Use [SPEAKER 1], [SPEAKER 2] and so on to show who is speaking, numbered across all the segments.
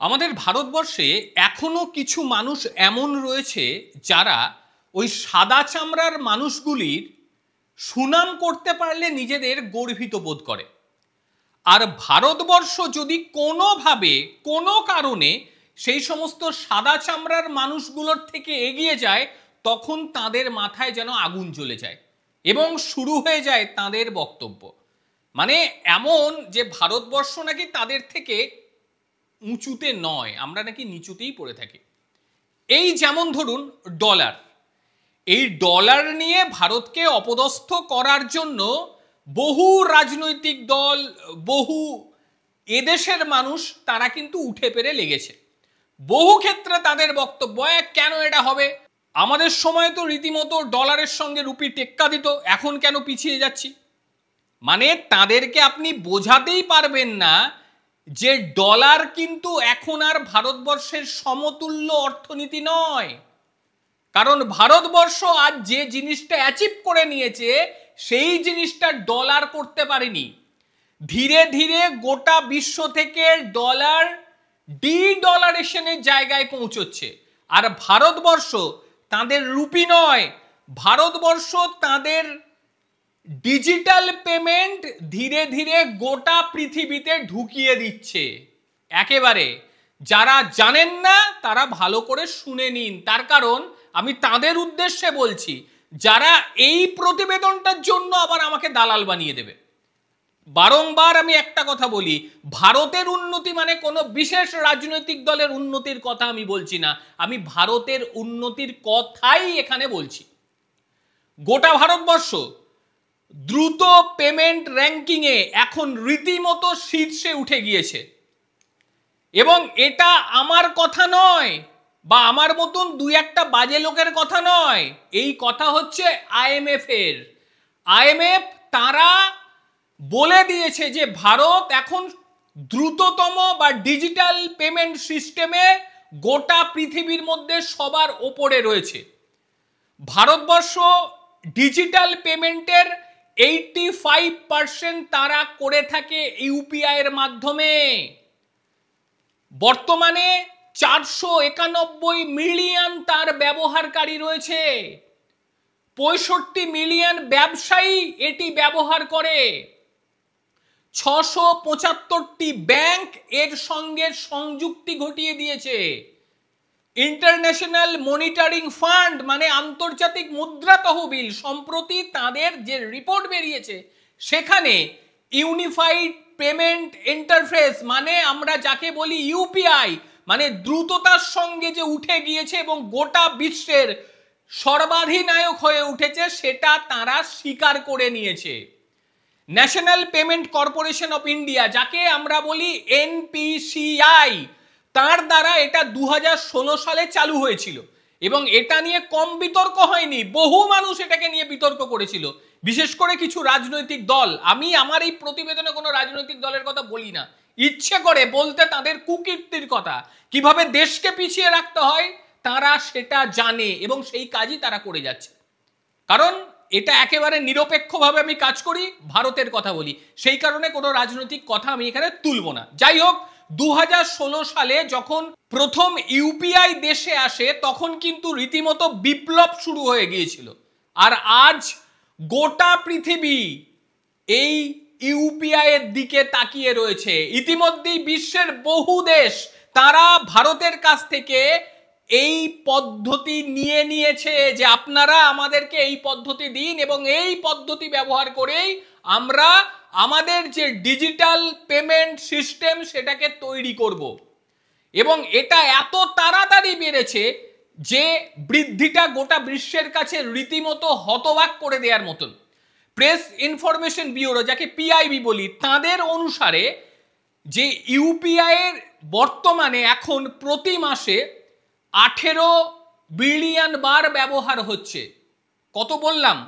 [SPEAKER 1] আমাদের ভারতবর্ষে এখনো কিছু মানুষ এমন রয়েছে যারা ওই সাদা চামড়ার মানুষগুলির সুনাম করতে পারলে নিজেদের গর্বিত বোধ করে। আর ভারতবর্ষ যদি কোনোভাবে কোনো কারণে সেই সমস্ত সাদা চামড়ার মানুষগুলোর থেকে এগিয়ে যায়, তখন তাদের মাথায় যেন আগুন জ্বলে যায় এবং শুরু হয়ে যায় তাদের বক্তব্য। মানে এমন যে ভারতবর্ষ নাকি তাদের থেকে উঁচুতে নয়, আমরা নাকি নিচুতেই পড়ে থাকি। এই যেমন ধরুন ডলার, এই ডলার নিয়ে ভারতকে অপদস্থ করার জন্য বহু রাজনৈতিক দল, বহু এদেশের মানুষ তারা কিন্তু উঠে পেরে লেগেছে। বহু ক্ষেত্রে তাদের বক্তব্য, কেন এটা হবে, আমাদের সময় তো রীতিমতো ডলারের সঙ্গে রুপি টেক্কা দিত, এখন কেন পিছিয়ে যাচ্ছি। মানে তাদেরকে আপনি বোঝাতেই পারবেন না যে ডলার কিন্তু এখন আর ভারতবর্ষের সমতুল্য অর্থনীতি নয়। কারণ ভারতবর্ষ আজ যে জিনিসটা অ্যাচিভ করে নিয়েছে সেই জিনিসটা ডলার করতে পারেনি। ধীরে ধীরে গোটা বিশ্ব থেকে ডলার ডলারেশনের জায়গায় পৌঁছচ্ছে। আর ভারতবর্ষ তাদের রুপি নয়, ভারতবর্ষ তাদের ডিজিটাল পেমেন্ট ধীরে ধীরে গোটা পৃথিবীতে ঢুকিয়ে দিচ্ছে। একেবারে যারা জানেন না তারা ভালো করে শুনে নিন, তার কারণ আমি তাদের উদ্দেশ্যে বলছি যারা এই প্রতিবেদনটার জন্য আবার আমাকে দালাল বানিয়ে দেবে। বারংবার আমি একটা কথা বলি, ভারতের উন্নতি মানে কোনো বিশেষ রাজনৈতিক দলের উন্নতির কথা আমি বলছি না, আমি ভারতের উন্নতির কথাই এখানে বলছি। গোটা ভারতবর্ষ দ্রুত পেমেন্ট র্যাঙ্কিংয়ে এখন রীতিমতো শীর্ষে উঠে গিয়েছে। এবং এটা আমার কথা নয় বা আমার মতন দুই একটা বাজে লোকের কথা নয়, এই কথা হচ্ছে আইএমএফ এর। আইএমএফ তারা বলে দিয়েছে যে ভারত এখন দ্রুততম বা ডিজিটাল পেমেন্ট সিস্টেমে গোটা পৃথিবীর মধ্যে সবার ওপরে রয়েছে। ভারতবর্ষ ডিজিটাল পেমেন্টের 85% তারা করে থাকে ইউপিআই এর মাধ্যমে। বর্তমানে 491 মিলিয়ন তার ব্যবহারকারী রয়েছে, 65 মিলিয়ন ব্যবসায়ী এটি ব্যবহার করে, 675টি ব্যাংক এর সঙ্গে সংযুক্তি ঘটিয়ে দিয়েছে। ইন্টারন্যাশনাল মনিটরিং ফান্ড মানে আন্তর্জাতিক মুদ্রা তহবিল সম্প্রতি তাদের যে রিপোর্ট বেরিয়েছে সেখানে ইউনিফাইড পেমেন্ট ইন্টারফেস মানে আমরা যাকে বলি ইউপিআই, মানে দ্রুততার সঙ্গে যে উঠে গিয়েছে এবং গোটা বিশ্বের সর্বাধিনায়ক হয়ে উঠেছে সেটা তারা স্বীকার করে নিয়েছে। National payment corporation of India, যাকে আমরা বলি এনপিসিআই, তার দ্বারা এটা 2016 সালে চালু হয়েছিল এবং এটা নিয়ে কম বিতর্ক হয়নি, বহু মানুষ এটাকে নিয়ে বিতর্ক করেছিল, বিশেষ করে কিছু রাজনৈতিক দল। আমি আমার এই প্রতিবেদনে কোনো রাজনৈতিক দলের কথা বলি না, ইচ্ছে করে বলতে তাদের কুকীর্তির কথা, কিভাবে দেশকে পিছিয়ে রাখতে হয় তারা সেটা জানে এবং সেই কাজই তারা করে যাচ্ছে। কারণ এটা একেবারে নিরপেক্ষভাবে আমি কাজ করি, ভারতের কথা বলি, সেই কারণে কোনো রাজনৈতিক কথা আমি এখানে তুলব না। যাই হোক, 2016 সালে যখন প্রথম ইউপিআই দেশে আসে তখন কিন্তু রীতিমতো বিপ্লব শুরু হয়ে গিয়েছিল। আর আজ গোটা পৃথিবী এই ইউপিআই এর দিকে তাকিয়ে রয়েছে। ইতিমধ্যেই বিশ্বের বহু দেশ তারা ভারতের কাছ থেকে এই পদ্ধতি নিয়ে নিয়েছে যে আপনারা আমাদেরকে এই পদ্ধতি দিন এবং এই পদ্ধতি ব্যবহার করেই আমরা আমাদের যে ডিজিটাল পেমেন্ট সিস্টেম সেটাকে তৈরি করব। এবং এটা এত তাড়াতাড়ি বেড়েছে যে বৃদ্ধিটা গোটা বিশ্বের কাছে রীতিমতো হতবাক করে দেওয়ার মতন। প্রেস ইনফরমেশন ব্যুরো, যাকে পিআইবি বলি, তাদের অনুসারে যে ইউপিআই এর বর্তমানে এখন প্রতি মাসে 18 বিলিয়ন বার ব্যবহার হচ্ছে। কত বললাম?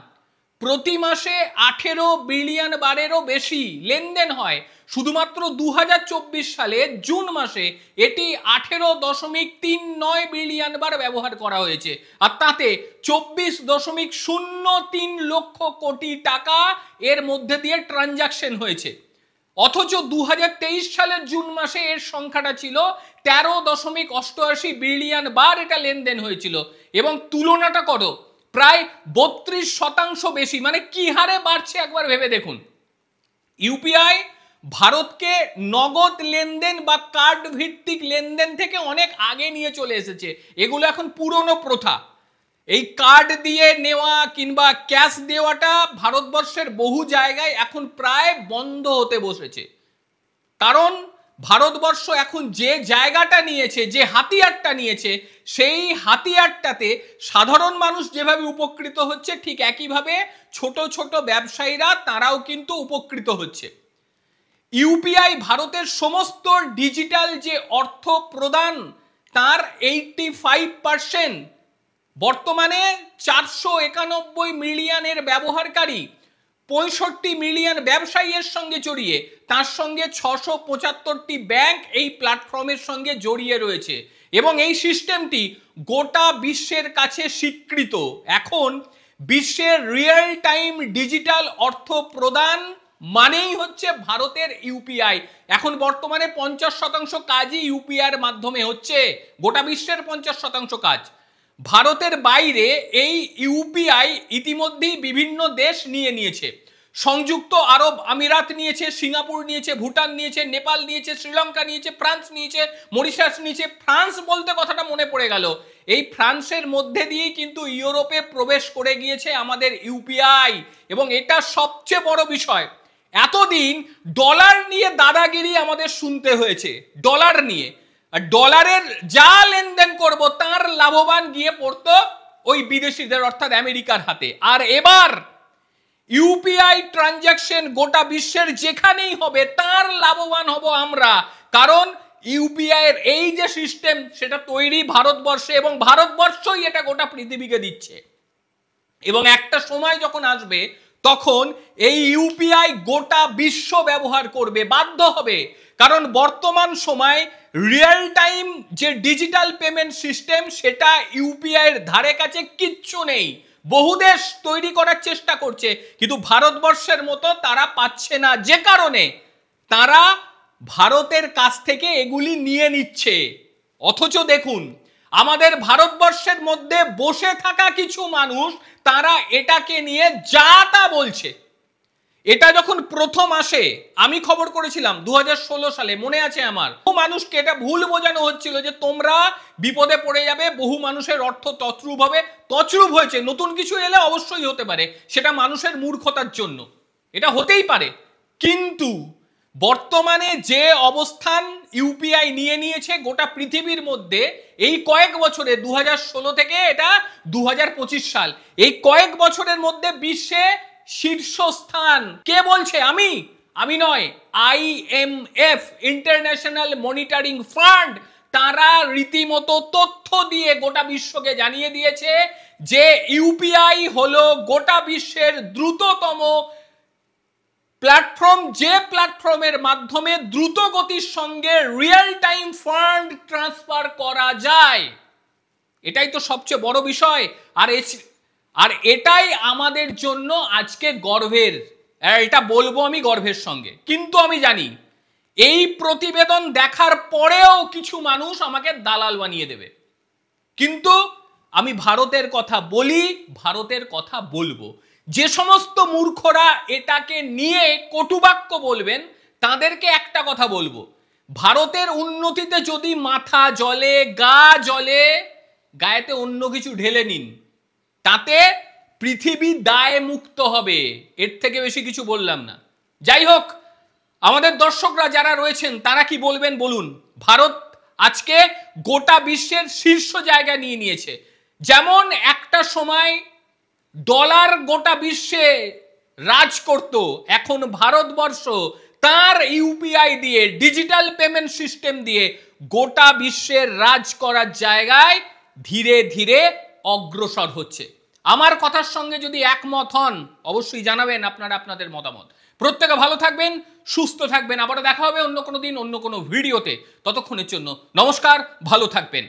[SPEAKER 1] প্রতি মাসে 18 বিলিয়ন বারেরও বেশি লেনদেন হয়। শুধুমাত্র 2024 সালে জুন মাসে এটি 18.39 বিলিয়ন বার ব্যবহার করা হয়েছে। আর তাতে 24.03 লক্ষ কোটি টাকা এর মধ্যে দিয়ে ট্রানজাকশন হয়েছে। অথচ 2023 সালের জুন মাসে এর সংখ্যাটা ছিল 13.88 বিলিয়ন বার এটা লেনদেন হয়েছিল। এবং তুলনাটা করো, প্রায় 32% বেশি। মানে কি হারে বাড়ছে একবার ভেবে দেখুন। ইউপিআই ভারতকে নগদ লেনদেন বা কার্ড ভিত্তিক লেনদেন থেকে অনেক আগে নিয়ে চলে এসেছে। এগুলো এখন পুরনো প্রথা। এই কার্ড দিয়ে নেওয়া কিংবা ক্যাশ দেওয়াটা ভারতবর্ষের বহু জায়গায় এখন প্রায় বন্ধ হতে বসেছে। কারণ ভারতবর্ষ এখন যে জায়গাটা নিয়েছে, যে হাতিয়ারটা নিয়েছে, সেই হাতিয়ারটাতে সাধারণ মানুষ যেভাবে উপকৃত হচ্ছে, ঠিক একইভাবে ছোট ছোট ব্যবসায়ীরা তারাও কিন্তু উপকৃত হচ্ছে। ইউপিআই ভারতের সমস্ত ডিজিটাল যে অর্থ প্রদান তার 85%, বর্তমানে 491 মিলিয়নের ব্যবহারকারী, 65 মিলিয়ন ব্যবসায়ীর সঙ্গে জড়িয়ে, তার সঙ্গে 675টি ব্যাংক এই প্ল্যাটফর্মের সঙ্গে জড়িয়ে রয়েছে। এবং এই সিস্টেমটি গোটা বিশ্বের কাছে স্বীকৃত। এখন বিশ্বের রিয়েল টাইম ডিজিটাল অর্থ প্রদান মানেই হচ্ছে ভারতের ইউপিআই। এখন বর্তমানে 50% কাজই ইউপিআইয়ের মাধ্যমে হচ্ছে, গোটা বিশ্বের 50% কাজ। ভারতের বাইরে এই ইউপিআই ইতিমধ্যেই বিভিন্ন দেশ নিয়েছে। সংযুক্ত আরব আমিরাত নিয়েছে, সিঙ্গাপুর নিয়েছে, ভুটান নিয়েছে, নেপাল নিয়েছে, শ্রীলঙ্কা নিয়েছে, ফ্রান্স নিয়েছে, মরিশাস নিয়েছে। ফ্রান্স বলতে কথাটা মনে পড়ে গেল, এই ফ্রান্সের মধ্যে দিয়েই কিন্তু ইউরোপে প্রবেশ করে গিয়েছে আমাদের ইউপিআই। এবং এটা সবচেয়ে বড় বিষয়, এতদিন ডলার নিয়ে দাদাগিরি আমাদের শুনতে হয়েছে, ডলার নিয়ে। আর ডলারের যা লেনদেন করব তার লাভবান গিয়ে পড়তো ওই বিদেশিদের অর্থাৎ আমেরিকার হাতে। আর এবার ইউপিআই ট্রানজাকশন গোটা বিশ্বের যেখানেই হবে তার লাভবান হব আমরা। কারণ ইউপিআই এর এই যে সিস্টেম সেটা তৈরি ভারতবর্ষে, এবং ভারতবর্ষই এটা গোটা পৃথিবীকে দিচ্ছে। এবং একটা সময় যখন আসবে তখন এই ইউপিআই গোটা বিশ্ব ব্যবহার করবে, বাধ্য হবে। কারণ বর্তমান সময় রিয়েল টাইম যে ডিজিটাল পেমেন্ট সিস্টেম সেটা ইউপিআই এর ধারে কাছে কিচ্ছু নেই। বহু দেশ তৈরি করার চেষ্টা করছে, কিন্তু ভারতবর্ষের মতো তারা পাচ্ছে না, যে কারণে তারা ভারতের কাছ থেকে এগুলি নিয়ে নিচ্ছে। অথচ দেখুন, আমাদের ভারতবর্ষের মধ্যে বসে থাকা কিছু মানুষ তারা এটাকে নিয়ে যা তা বলছে। এটা যখন প্রথম আসে, আমি খবর করেছিলাম 2016 সালে, মনে আছে আমার। বহু মানুষকে এটা ভুল বোঝানো হচ্ছিল যে তোমরা বিপদে পড়ে যাবে, বহু মানুষের অর্থ তছরূপ হবে। তছরূপ হয়েছে, নতুন কিছু এলে অবশ্যই হতে পারে, সেটা মানুষের মূর্খতার জন্য, এটা হতেই পারে। কিন্তু বর্তমানে যে অবস্থান ইউপিআই নিয়েছে গোটা পৃথিবীর মধ্যে, এই কয়েক বছরে 2016 থেকে এটা 2025 সাল, এই কয়েক বছরের মধ্যে বিশ্বে শীর্ষস্থান কে বলছে? আমি নয়, IMF, ইন্টারন্যাশনাল মনিটরিং ফান্ড, তারা রীতিমতো তথ্য দিয়ে গোটা বিশ্বকে জানিয়ে দিয়েছে যে ইউপিআই হলো গোটা বিশ্বের দ্রুততম প্ল্যাটফর্ম, যে প্ল্যাটফর্মের মাধ্যমে দ্রুত গতির সঙ্গে রিয়েল টাইম ফান্ড ট্রান্সফার করা যায়। এটাই তো সবচেয়ে বড় বিষয়। আর এটাই আমাদের জন্য আজকে গর্বের। এটা বলবো আমি গর্বের সঙ্গে। কিন্তু আমি জানি এই প্রতিবেদন দেখার পরেও কিছু মানুষ আমাকে দালাল বানিয়ে দেবে। কিন্তু আমি ভারতের কথা বলি, ভারতের কথা বলবো। যে সমস্ত মূর্খরা এটাকে নিয়ে কটুবাক্য বলবেন তাদেরকে একটা কথা বলবো, ভারতের উন্নতিতে যদি মাথা জ্বলে, গা জ্বলে, গায়েতে অন্য কিছু ঢেলে নিন, তাতে পৃথিবী দায় মুক্ত হবে। এর থেকে বেশি কিছু বললাম না। যাই হোক, আমাদের দর্শকরা যারা রয়েছেন তারা কি বলবেন বলুন। ভারত আজকে গোটা বিশ্বের শীর্ষ জায়গা নিয়েছে। যেমন একটা সময় ডলার গোটা বিশ্বে রাজ করত, এখন ভারতবর্ষ তার ইউপিআই দিয়ে, ডিজিটাল পেমেন্ট সিস্টেম দিয়ে গোটা বিশ্বের রাজ করার জায়গায় ধীরে ধীরে অগ্রসর হচ্ছে। আমার কথার সঙ্গে যদি একমত হন অবশ্যই জানাবেন আপনারা আপনাদের মতামত। প্রত্যেকে ভালো থাকবেন, সুস্থ থাকবেন। আবারও দেখা হবে অন্য কোনো দিন, অন্য কোনো ভিডিওতে। ততক্ষণের জন্য নমস্কার, ভালো থাকবেন।